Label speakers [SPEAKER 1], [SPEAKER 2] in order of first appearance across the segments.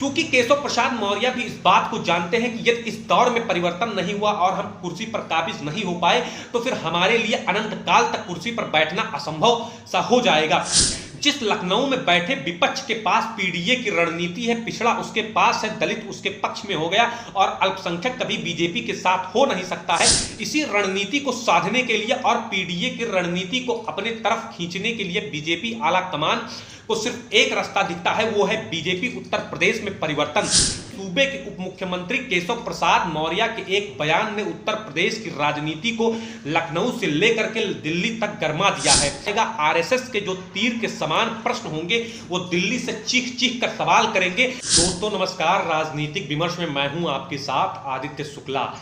[SPEAKER 1] क्योंकि केशव प्रसाद मौर्य भी इस बात को जानते हैं कि यदि इस दौर में परिवर्तन नहीं हुआ और हम कुर्सी पर काबिज नहीं हो पाए तो फिर हमारे लिए अनंत काल तक कुर्सी पर बैठना असंभव सा हो जाएगा। जिस लखनऊ में बैठे विपक्ष के पास पीडीए की रणनीति है, पिछड़ा उसके पास है, दलित उसके पक्ष में हो गया और अल्पसंख्यक कभी बीजेपी के साथ हो नहीं सकता है। इसी रणनीति को साधने के लिए और पीडीए की रणनीति को अपने तरफ खींचने के लिए बीजेपी आला कमान को सिर्फ एक रास्ता दिखता है, वो है बीजेपी उत्तर प्रदेश में परिवर्तन। सूबे के उप मुख्यमंत्री केशव प्रसाद मौर्य के एक बयान ने उत्तर प्रदेश की राजनीति को लखनऊ से लेकर के दिल्ली तक गरमा दिया है। आरएसएस के जो तीर के समान प्रश्न होंगे वो दिल्ली से चीख चीख कर सवाल करेंगे। दोस्तों नमस्कार, राजनीतिक विमर्श में मैं हूं आपके साथ आदित्य शुक्ला।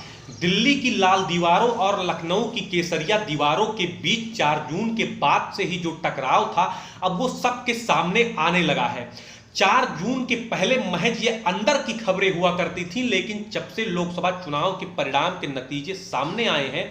[SPEAKER 1] दिल्ली की लाल दीवारों और लखनऊ की केसरिया दीवारों के बीच 4 जून के बाद से ही जो टकराव था अब वो सबके सामने आने लगा है। 4 जून के पहले महज ये अंदर की खबरें हुआ करती थी, लेकिन जब से लोकसभा चुनाव के परिणाम के नतीजे सामने आए हैं,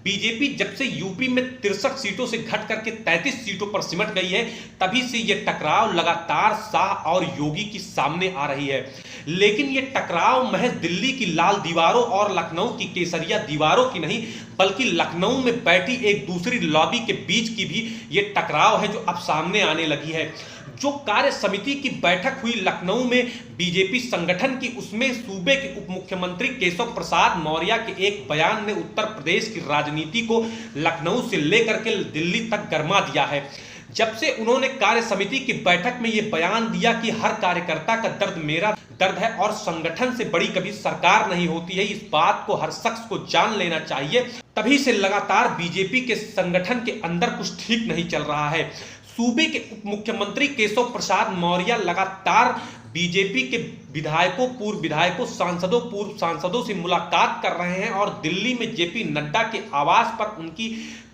[SPEAKER 1] बीजेपी जब से यूपी में 63 सीटों से घट करके 33 सीटों पर सिमट गई है, तभी से ये टकराव लगातार शाह और योगी की सामने आ रही है। लेकिन ये टकराव महज दिल्ली की लाल दीवारों और लखनऊ की केसरिया दीवारों की नहीं, बल्कि लखनऊ में बैठी एक दूसरी लॉबी के बीच की भी ये टकराव है जो अब सामने आने लगी है। जो कार्य समिति की बैठक हुई लखनऊ में बीजेपी संगठन की, उसमें सूबे के उप मुख्यमंत्री केशव प्रसाद मौर्य के एक बयान ने उत्तर प्रदेश की राजनीति को लखनऊ से लेकर के दिल्ली तक गरमा दिया है। जब से उन्होंने कार्य समिति की बैठक में यह बयान दिया कि हर कार्यकर्ता का दर्द मेरा दर्द है और संगठन से बड़ी कभी सरकार नहीं होती है, इस बात को हर शख्स को जान लेना चाहिए, तभी से लगातार बीजेपी के संगठन के अंदर कुछ ठीक नहीं चल रहा है। सूबे के उप मुख्यमंत्री केशव प्रसाद मौर्य लगातार बीजेपी के विधायकों, पूर्व विधायकों, सांसदों, पूर्व सांसदों से मुलाकात कर रहे हैं और दिल्ली में जेपी नड्डा के आवास पर उनकी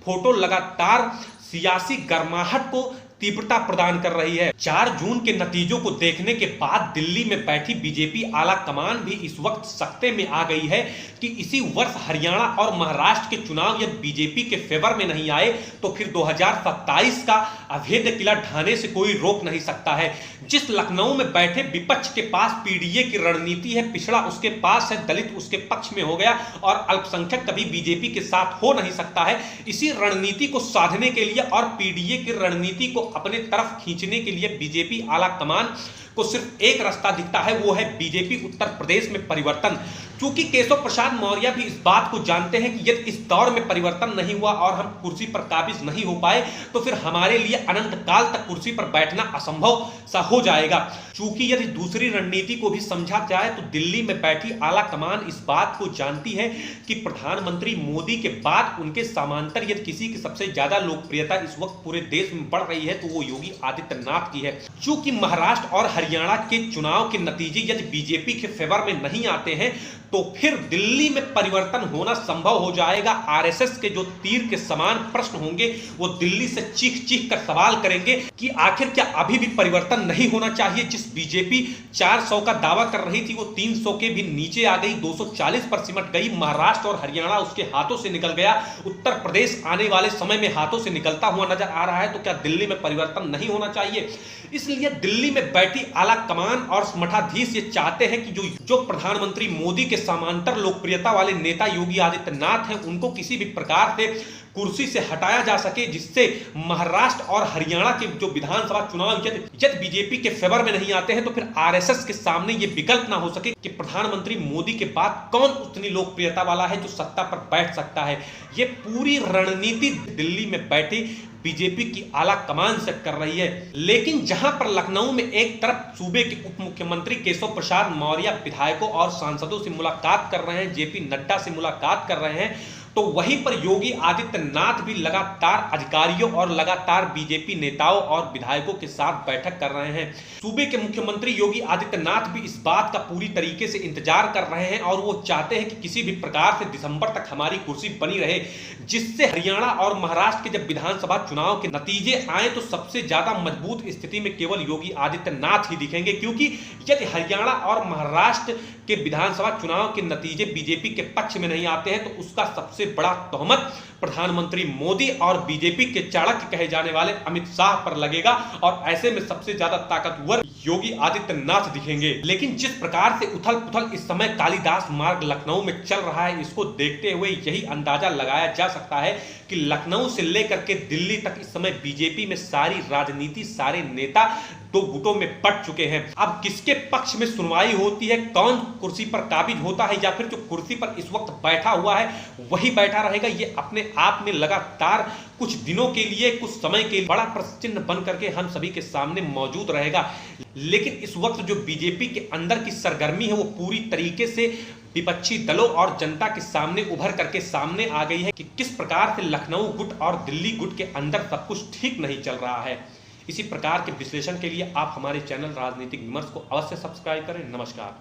[SPEAKER 1] फोटो लगातार सियासी गर्माहट को तीव्रता प्रदान कर रही है। 4 जून के नतीजों को देखने के बाद दिल्ली में बैठी बीजेपी आला कमान भी इस वक्त सख्ते में आ गई है कि इसी वर्ष हरियाणा और महाराष्ट्र के चुनाव यदि बीजेपी के फेवर में नहीं आए तो फिर 2027 का अभेद्य किला ढाने से कोई रोक नहीं सकता है। जिस लखनऊ में बैठे विपक्ष के पास पीडीए की रणनीति है, पिछड़ा उसके पास है, दलित उसके पक्ष में हो गया और अल्पसंख्यक कभी बीजेपी के साथ हो नहीं सकता है। इसी रणनीति को साधने के लिए और पीडीए की रणनीति को अपने तरफ खींचने के लिए बीजेपी आला कमान को सिर्फ एक रास्ता दिखता है, वो है बीजेपी उत्तर प्रदेश में परिवर्तन। क्योंकि केशव प्रसाद मौर्य भी इस बात को जानते हैं कि यदि इस दौर में परिवर्तन नहीं हुआ और हम कुर्सी पर काबिज नहीं हो पाए तो फिर हमारे लिए अनंत काल तक कुर्सी पर बैठना असंभव सा हो जाएगा। क्योंकि यदि दूसरी रणनीति को भी समझा जाए तो दिल्ली में बैठी आला कमान इस बात को जानती है कि प्रधानमंत्री मोदी के बाद उनके समांतर यदि किसी की सबसे ज्यादा लोकप्रियता इस वक्त पूरे देश में बढ़ रही है तो वो योगी आदित्यनाथ की है। क्योंकि महाराष्ट्र और हरियाणा के चुनाव के नतीजे यदि बीजेपी के फेवर में नहीं आते हैं तो फिर दिल्ली में परिवर्तन होना संभव हो जाएगा। आरएसएस के जो तीर के समान प्रश्न होंगे वो दिल्ली से चीख चीख कर सवाल करेंगे कि आखिर क्या अभी भी परिवर्तन नहीं होना चाहिए। जिस बीजेपी 400 का दावा कर रही थी वो 300 के भी नीचे आ गई, 240 पर सिमट गई। महाराष्ट्र और हरियाणा उसके हाथों से निकल गया। उत्तर प्रदेश आने वाले समय में हाथों से निकलता हुआ नजर आ रहा है। तो क्या दिल्ली में परिवर्तन नहीं होना चाहिए? इसलिए दिल्ली में बैठी आला कमान और मठाधीश ये चाहते हैं कि जो प्रधानमंत्री मोदी के समांतर लोकप्रियता वाले नेता योगी आदित्यनाथ हैं उनको किसी भी प्रकार से कुर्सी से हटाया जा सके, जिससे महाराष्ट्र और हरियाणा के जो विधानसभा चुनाव यदि बीजेपी के फेवर में नहीं आते हैं तो फिर आरएसएस के सामने ये विकल्प ना हो सके कि प्रधानमंत्री मोदी के बाद कौन उतनी लोकप्रियता वाला है जो सत्ता पर बैठ सकता है। ये पूरी रणनीति दिल्ली में बैठी बीजेपी की आला कमान से कर रही है। लेकिन जहां पर लखनऊ में एक तरफ सूबे के उप मुख्यमंत्री केशव प्रसाद मौर्य विधायकों और सांसदों से मुलाकात कर रहे हैं, जेपी नड्डा से मुलाकात कर रहे हैं, तो वहीं पर योगी आदित्यनाथ भी लगातार अधिकारियों और लगातार बीजेपी नेताओं और विधायकों के साथ बैठक कर रहे हैं। सूबे के मुख्यमंत्री योगी आदित्यनाथ भी इस बात का पूरी तरीके से इंतजार कर रहे हैं और वो चाहते हैं कि किसी भी प्रकार से दिसंबर तक हमारी कुर्सी बनी रहे, जिससे हरियाणा और महाराष्ट्र के जब विधानसभा चुनाव के नतीजे आए तो सबसे ज्यादा मजबूत स्थिति में केवल योगी आदित्यनाथ ही दिखेंगे। क्योंकि यदि हरियाणा और महाराष्ट्र के विधानसभा चुनाव के नतीजे बीजेपी के पक्ष में नहीं आते हैं तो उसका सबसे सबसे बड़ा तोहमत प्रधानमंत्री मोदी और बीजेपी के चाणक्य कहे जाने वाले अमित शाह पर लगेगा और ऐसे में सबसे ज्यादा ताकतवर योगी आदित्यनाथ दिखेंगे। लेकिन जिस प्रकार से उथल पुथल इस समय कालिदास मार्ग लखनऊ में चल रहा है, इसको देखते हुए यही अंदाजा लगाया जा सकता है कि लखनऊ से लेकर के दिल्ली तक इस समय बीजेपी में सारी राजनीति, सारे नेता दो गुटों में बट चुके हैं। अब किसके पक्ष में सुनवाई होती है, कौन कुर्सी पर काबिज होता है या फिर जो कुर्सी पर इस वक्त बैठा हुआ है वही बैठा रहेगा, ये अपने आप में लगातार कुछ दिनों के लिए, कुछ समय के लिए बड़ा प्रश्न चिन्ह बन करके हम सभी के सामने मौजूद रहेगा। लेकिन इस वक्त जो बीजेपी के अंदर की सरगर्मी है वो पूरी तरीके से विपक्षी दलों और जनता के सामने उभर करके सामने आ गई है कि किस प्रकार से लखनऊ गुट और दिल्ली गुट के अंदर सब कुछ ठीक नहीं चल रहा है। इसी प्रकार के विश्लेषण के लिए आप हमारे चैनल राजनीतिक विमर्श को अवश्य सब्सक्राइब करें। नमस्कार।